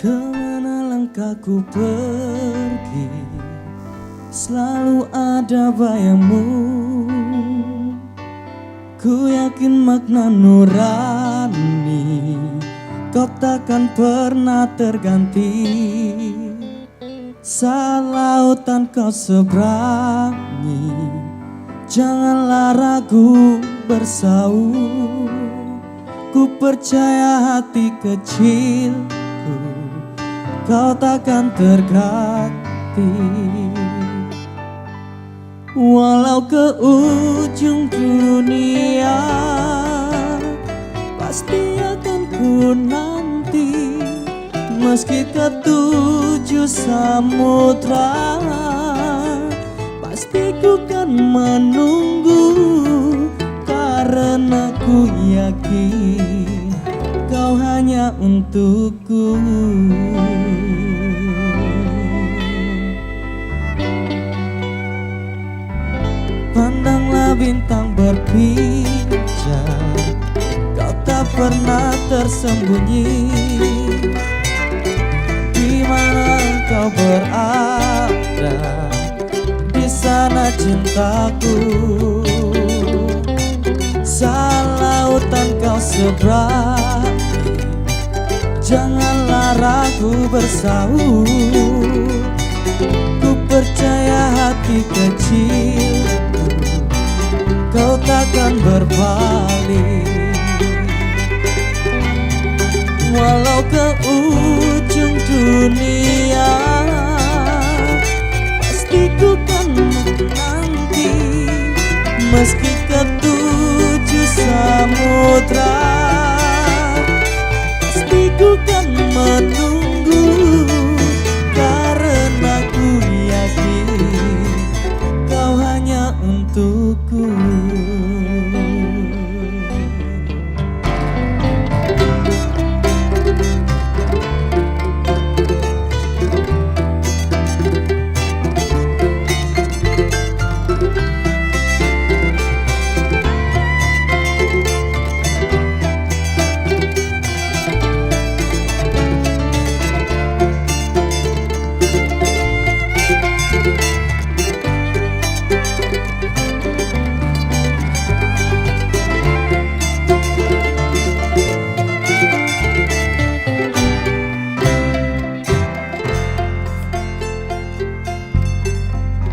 Kemana langkahku pergi, selalu ada bayangmu. Ku yakin makna nurani kau takkan pernah terganti. Saat lautan kau seberangi, janganlah ragu bersaut. Ku percaya hati kecilku kau takkan terganti. Walau ke ujung dunia pasti akan ku nanti. Meski ke tujuh samudra pasti ku kan menunggu. Karena ku yakin kau hanya untukku. Pandanglah bintang berpijar, kau tak pernah tersembunyi. Di mana engkau berada, di sana cintaku. Saat lautan kau seberangi, janganlah ragu bersaut. Ku percaya hati kecilku kau takkan berbalik. Walau ke ujung dunia pasti ku kan menanti. Meski ke tujuh samudra pasti ku kan menunggu. Karena ku yakin kau hanya untukku.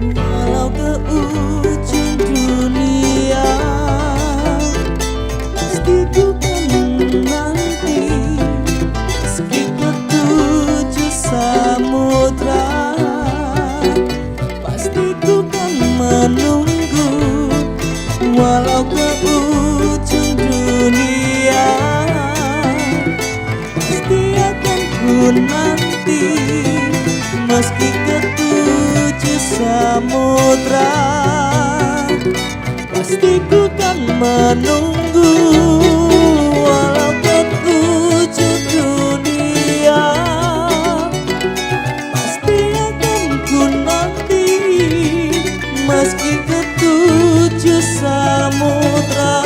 Walau ke ujung dunia pasti ku kan menanti. Meski ke tujuh samudra pasti ku kan menunggu. Walau ke ujung dunia pasti akan ku nanti. Meski ke tujuh samudra pasti ku kan menunggu. Walau ke tujuh dunia pasti akan ku nanti. Meski ke tujuh samudra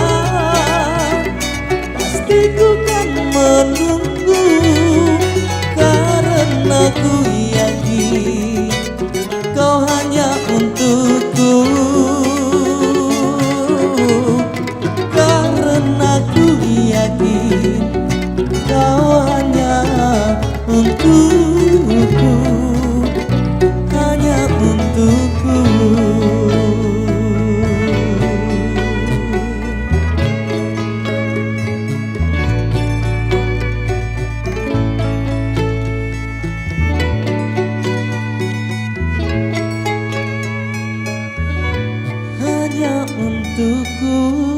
pasti ku kan menunggu. Karena ku yakin kau hanya untukku. Karena ku yakin kau hanya untukku. Hanya untukku. Hanya untukku.